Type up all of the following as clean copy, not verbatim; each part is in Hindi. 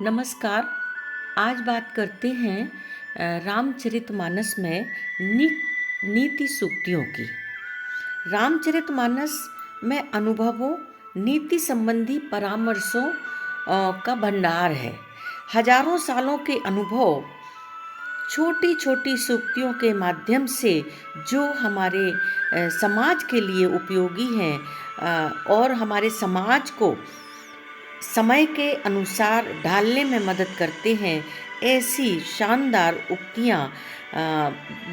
नमस्कार। आज बात करते हैं रामचरितमानस में नी नीति सूक्तियों की। रामचरितमानस में अनुभवों, नीति संबंधी परामर्शों का भंडार है। हजारों सालों के अनुभव छोटी छोटी सूक्तियों के माध्यम से जो हमारे समाज के लिए उपयोगी हैं और हमारे समाज को समय के अनुसार ढालने में मदद करते हैं, ऐसी शानदार उक्तियाँ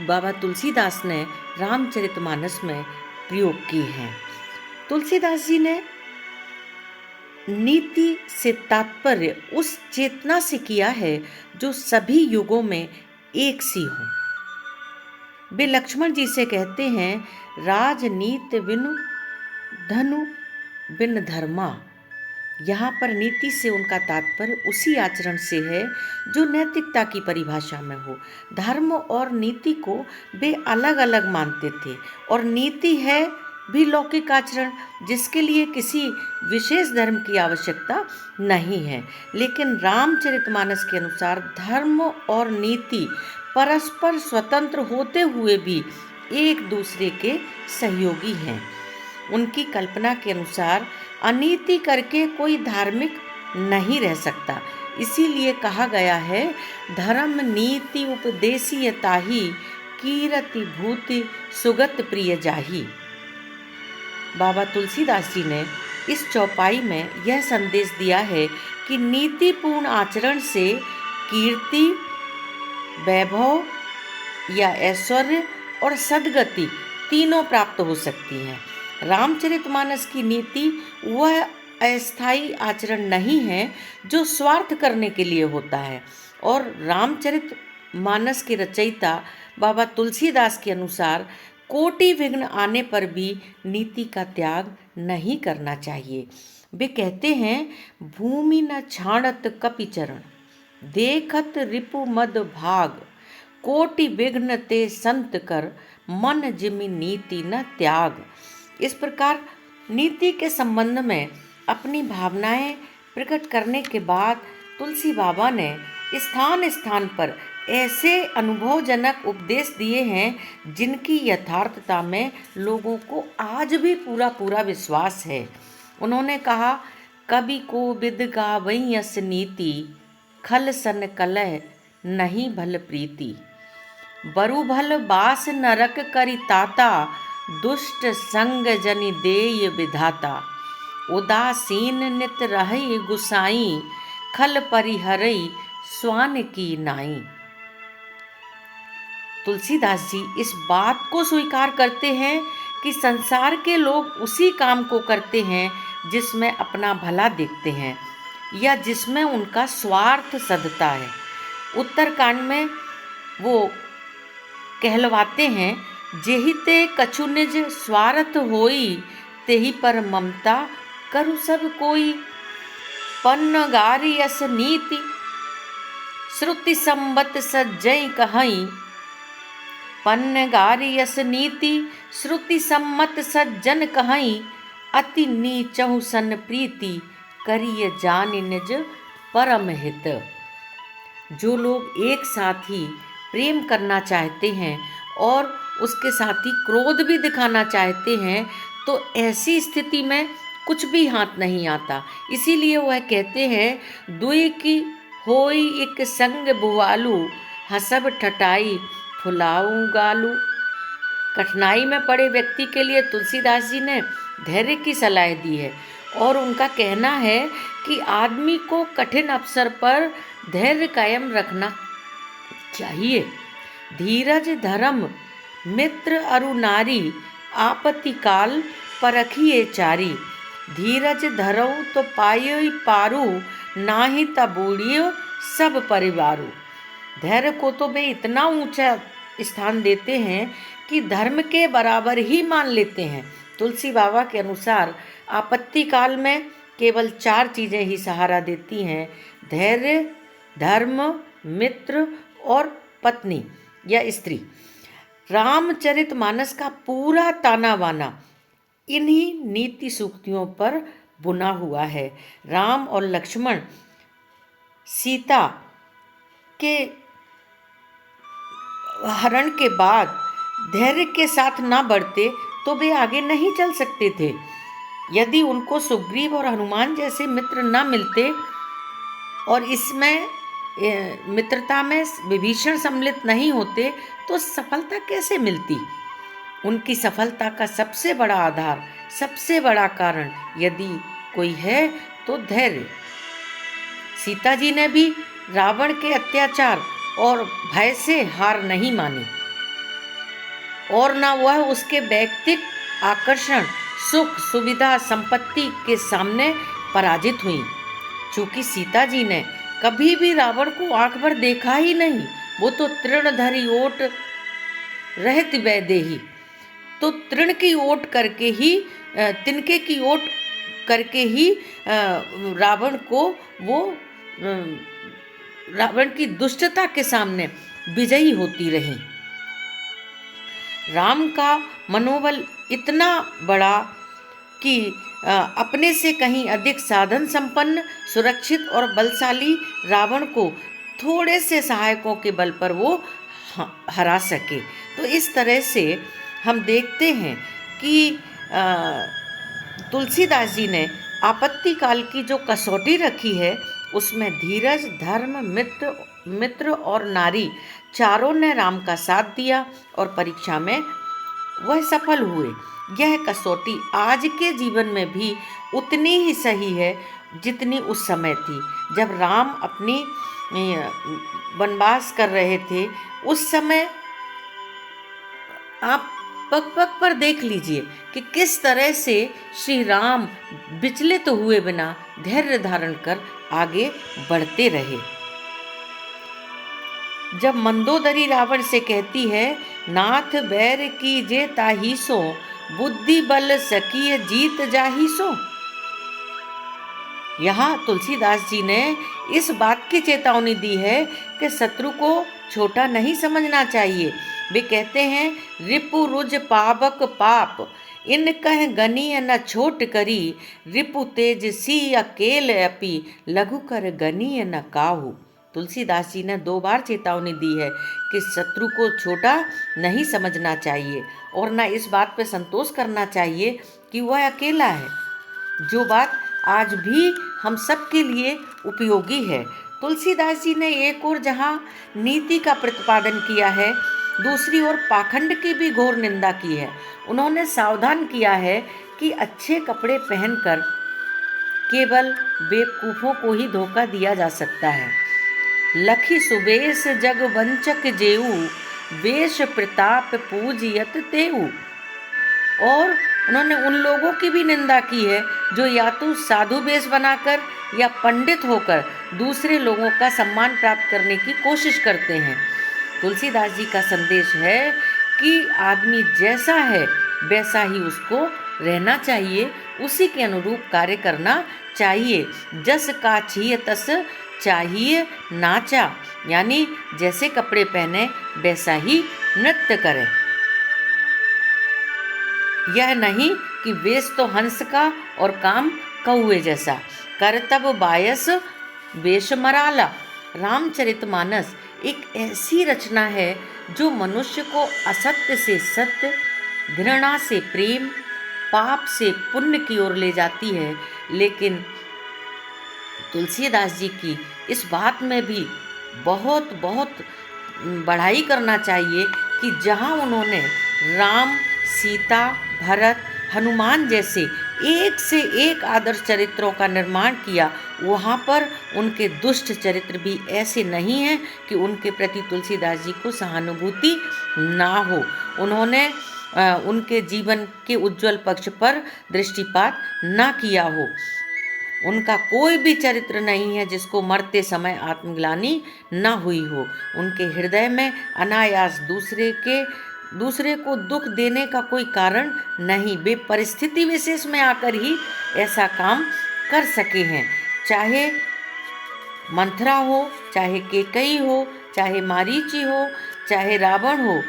बाबा तुलसीदास ने रामचरितमानस में प्रयोग की हैं। तुलसीदास जी ने नीति से तात्पर्य उस चेतना से किया है जो सभी युगों में एक सी हो। वे लक्ष्मण जी से कहते हैं, राजनीति बिनु धनु बिन धर्मा। यहाँ पर नीति से उनका तात्पर्य उसी आचरण से है जो नैतिकता की परिभाषा में हो। धर्म और नीति को वे अलग अलग मानते थे और नीति है भी लौकिक आचरण जिसके लिए किसी विशेष धर्म की आवश्यकता नहीं है। लेकिन रामचरितमानस के अनुसार धर्म और नीति परस्पर स्वतंत्र होते हुए भी एक दूसरे के सहयोगी हैं। उनकी कल्पना के अनुसार अनीति करके कोई धार्मिक नहीं रह सकता। इसीलिए कहा गया है, धर्म नीति उपदेशीय ताहि, कीरति भूति सुगत प्रिय जाहि। बाबा तुलसीदास जी ने इस चौपाई में यह संदेश दिया है कि नीतिपूर्ण आचरण से कीर्ति, वैभव या ऐश्वर्य और सद्गति तीनों प्राप्त हो सकती हैं। रामचरितमानस की नीति वह अस्थायी आचरण नहीं है जो स्वार्थ करने के लिए होता है, और रामचरितमानस के रचयिता बाबा तुलसीदास के अनुसार कोटि विघ्न आने पर भी नीति का त्याग नहीं करना चाहिए। वे कहते हैं, भूमि न छाड़त कपि चरण, देखत रिपु मद भाग, कोटि विघ्न ते संत कर, मन जिमि नीति न त्याग। इस प्रकार नीति के संबंध में अपनी भावनाएं प्रकट करने के बाद तुलसी बाबा ने स्थान स्थान पर ऐसे अनुभवजनक उपदेश दिए हैं जिनकी यथार्थता में लोगों को आज भी पूरा पूरा विश्वास है। उन्होंने कहा, कवि को विद गावई यस नीति, खल सन कलह नहीं भल प्रीति, बरु भल बास नरक करि ताता, दुष्ट संग जनि देय विधाता, उदासीन नित रहई गुसाई, खल परिहरई स्वान की नाई। तुलसीदास जी इस बात को स्वीकार करते हैं कि संसार के लोग उसी काम को करते हैं जिसमें अपना भला देखते हैं या जिसमें उनका स्वार्थ सधता है। उत्तरकांड में वो कहलवाते हैं, जेहि ते कछु निज स्वार्थ होई, तेहि पर ममता करु सब कोई, पन्न गारी यस नीति, श्रुति संबत सज्जई कहई, पन्न गारी यस नीति, श्रुति सम्मत सज्जन कहई, अति नीचहु सन प्रीति, करिय जानि निज परम हित। जो लोग एक साथ ही प्रेम करना चाहते हैं और उसके साथ ही क्रोध भी दिखाना चाहते हैं, तो ऐसी स्थिति में कुछ भी हाथ नहीं आता। इसीलिए वह कहते हैं, दुई की होई एक संग बुआलू, हसब ठटाई फुलाऊ गालू। कठिनाई में पड़े व्यक्ति के लिए तुलसीदास जी ने धैर्य की सलाह दी है और उनका कहना है कि आदमी को कठिन अवसर पर धैर्य कायम रखना चाहिए। धीरज धर्म मित्र अरु नारी, आपत्ति काल परखिए चारी, धीरज धरऊ तो पायो पारू, नाही तबूढ़ियो सब परिवारू। धैर्य को तो वे इतना ऊंचा स्थान देते हैं कि धर्म के बराबर ही मान लेते हैं। तुलसी बाबा के अनुसार आपत्ति काल में केवल 4 चीज़ें ही सहारा देती हैं, धैर्य, धर्म, मित्र और पत्नी या स्त्री। रामचरितमानस का पूरा ताना बाना इन्हीं नीति सूक्तियों पर बुना हुआ है। राम और लक्ष्मण सीता के हरण के बाद धैर्य के साथ ना बढ़ते तो वे आगे नहीं चल सकते थे। यदि उनको सुग्रीव और हनुमान जैसे मित्र ना मिलते और इसमें मित्रता में विभीषण सम्मिलित नहीं होते तो सफलता कैसे मिलती। उनकी सफलता का सबसे बड़ा आधार, सबसे बड़ा कारण यदि कोई है तो धैर्य। सीता जी ने भी रावण के अत्याचार और भय से हार नहीं मानी और न वह उसके वैयक्तिक आकर्षण, सुख, सुविधा, संपत्ति के सामने पराजित हुई। चूंकि सीता जी ने कभी भी रावण को आंख भर देखा ही नहीं, वो तो तृणधरी ओट रहत वैदेही, तो तृण की ओट करके ही, तिनके की ओट करके ही रावण को वो रावण की दुष्टता के सामने विजयी होती रही। राम का मनोबल इतना बड़ा कि अपने से कहीं अधिक साधन संपन्न, सुरक्षित और बलशाली रावण को थोड़े से सहायकों के बल पर वो हरा सके। तो इस तरह से हम देखते हैं कि तुलसीदास जी ने आपत्ति काल की जो कसौटी रखी है उसमें धीरज, धर्म, मित्र और नारी चारों ने राम का साथ दिया और परीक्षा में वह सफल हुए। यह कसौटी आज के जीवन में भी उतनी ही सही है जितनी उस समय थी जब राम अपनी वनवास कर रहे थे। उस समय आप पग पग पर देख लीजिए कि किस तरह से श्री राम विचलित हुए बिना धैर्य धारण कर आगे बढ़ते रहे। जब मंदोदरी रावण से कहती है, नाथ बैर की जे ताहीसो, बुद्धि बल सकीय जीत जाहीसो, यहाँ तुलसीदास जी ने इस बात की चेतावनी दी है कि शत्रु को छोटा नहीं समझना चाहिए। वे कहते हैं, रिपु रुज पावक पाप, इन कह गनीय न छोट करी, रिपु तेज सी अकेल अपि, लघु कर गनीय न काहू। तुलसीदास जी ने 2 बार चेतावनी दी है कि शत्रु को छोटा नहीं समझना चाहिए और न इस बात पर संतोष करना चाहिए कि वह अकेला है, जो बात आज भी हम सब के लिए उपयोगी है। तुलसीदास जी ने एक ओर जहाँ नीति का प्रतिपादन किया है, दूसरी ओर पाखंड की भी घोर निंदा की है। उन्होंने सावधान किया है कि अच्छे कपड़े पहनकर केवल बेवकूफ़ों को ही धोखा दिया जा सकता है। लखी सुबेश जग वंचक जेऊ, वेश प्रताप पूजियत तेऊ। और उन्होंने उन लोगों की भी निंदा की है जो या तो साधु वेश बनाकर या पंडित होकर दूसरे लोगों का सम्मान प्राप्त करने की कोशिश करते हैं। तुलसीदास जी का संदेश है कि आदमी जैसा है वैसा ही उसको रहना चाहिए, उसी के अनुरूप कार्य करना चाहिए। जस का छिए तस चाहिए नाचा, यानी जैसे कपड़े पहने वैसा ही नृत्य करें। यह नहीं कि वेश तो हंस का और काम कौवे जैसा, करतब बायस वेश मराला। रामचरितमानस एक ऐसी रचना है जो मनुष्य को असत्य से सत्य, घृणा से प्रेम, पाप से पुण्य की ओर ले जाती है। लेकिन तुलसीदास जी की इस बात में भी बहुत बहुत बढ़ाई करना चाहिए कि जहाँ उन्होंने राम, सीता, भरत, हनुमान जैसे एक से एक आदर्श चरित्रों का निर्माण किया, वहाँ पर उनके दुष्ट चरित्र भी ऐसे नहीं हैं कि उनके प्रति तुलसीदास जी को सहानुभूति ना हो। उन्होंने उनके जीवन के उज्जवल पक्ष पर दृष्टिपात ना किया हो। उनका कोई भी चरित्र नहीं है जिसको मरते समय आत्मग्लानि न हुई हो। उनके हृदय में अनायास दूसरे को दुख देने का कोई कारण नहीं। वे परिस्थिति विशेष में आकर ही ऐसा काम कर सके हैं। चाहे मंथरा हो, चाहे केकई हो, चाहे मारीची हो, चाहे रावण हो,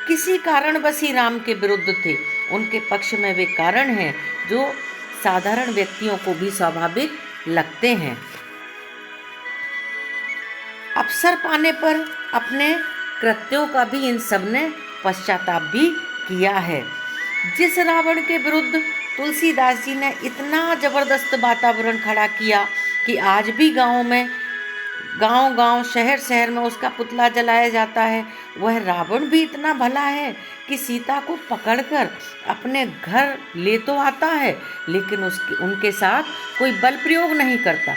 किसी कारणवश ही राम के विरुद्ध थे। उनके पक्ष में वे कारण हैं जो साधारण व्यक्तियों को भी स्वाभाविक लगते हैं। अवसर पाने पर अपने कृत्यों का भी इन सब ने पश्चाताप भी किया है। जिस रावण के विरुद्ध तुलसीदास जी ने इतना जबरदस्त वातावरण खड़ा किया कि आज भी गांव गांव शहर शहर में उसका पुतला जलाया जाता है, वह रावण भी इतना भला है कि सीता को पकड़कर अपने घर ले तो आता है, लेकिन उनके साथ कोई बल प्रयोग नहीं करता।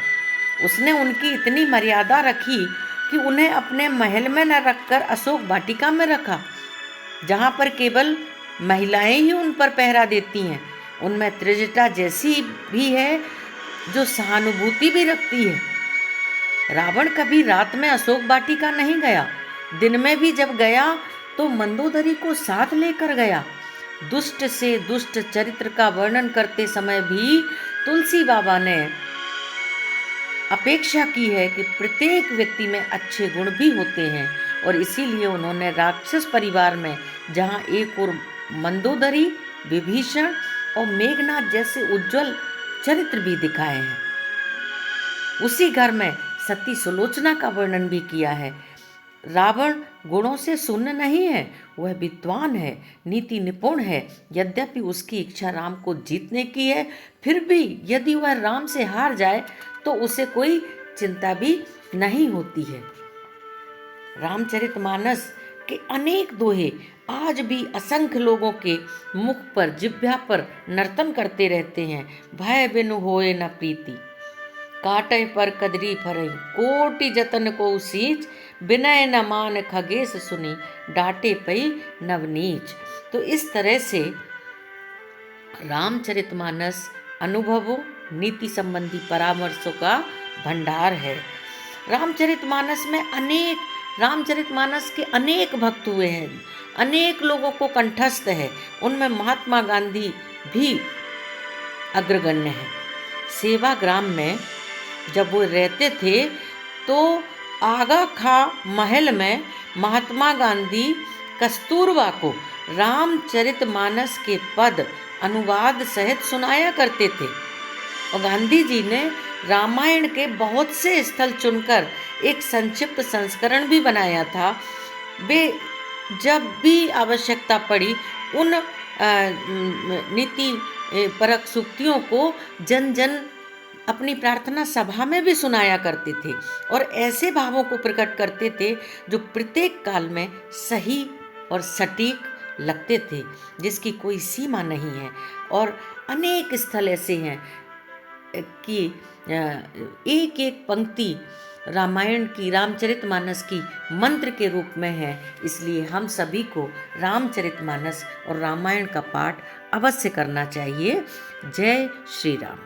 उसने उनकी इतनी मर्यादा रखी कि उन्हें अपने महल में न रखकर अशोक वाटिका में रखा, जहाँ पर केवल महिलाएं ही उन पर पहरा देती हैं। उनमें त्रिजटा जैसी भी है जो सहानुभूति भी रखती है। रावण कभी रात में अशोक वाटिका नहीं गया, दिन में भी जब गया तो मंदोदरी को साथ लेकर गया। दुष्ट से दुष्ट चरित्र का वर्णन करते समय भी तुलसी बाबा ने अपेक्षा की है कि प्रत्येक व्यक्ति में अच्छे गुण भी होते हैं, और इसीलिए उन्होंने राक्षस परिवार में जहाँ एक और मंदोदरी, विभीषण और मेघनाथ जैसे उज्जवल चरित्र भी दिखाए हैं, उसी घर में सती सुलोचना का वर्णन भी किया है। रावण गुणों से शून्य नहीं है, वह विद्वान है, नीति निपुण है। यद्यपि उसकी इच्छा राम को जीतने की है, फिर भी यदि वह राम से हार जाए तो उसे कोई चिंता भी नहीं होती है। रामचरितमानस के अनेक दोहे आज भी असंख्य लोगों के मुख पर, जिह्वा पर नर्तन करते रहते हैं। भय बिनु होए न प्रीति, काटे पर कदरी फरई, कोटि जतन को सींच, विनय न मान खगेश सुनी, डांटे पई नवनीच। तो इस तरह से रामचरितमानस अनुभवों, नीति संबंधी परामर्शों का भंडार है। रामचरितमानस के अनेक भक्त हुए हैं, अनेक लोगों को कंठस्थ है। उनमें महात्मा गांधी भी अग्रगण्य है। सेवाग्राम में जब वो रहते थे तो आगा खा महल में महात्मा गांधी कस्तूरबा को रामचरितमानस के पद अनुवाद सहित सुनाया करते थे, और गांधी जी ने रामायण के बहुत से स्थल चुनकर एक संक्षिप्त संस्करण भी बनाया था। वे जब भी आवश्यकता पड़ी उन नीति परक सूक्तियों को जन जन अपनी प्रार्थना सभा में भी सुनाया करते थे, और ऐसे भावों को प्रकट करते थे जो प्रत्येक काल में सही और सटीक लगते थे, जिसकी कोई सीमा नहीं है। और अनेक स्थल ऐसे हैं कि एक एक पंक्ति रामायण की, रामचरितमानस की मंत्र के रूप में है। इसलिए हम सभी को रामचरितमानस और रामायण का पाठ अवश्य करना चाहिए। जय श्री राम।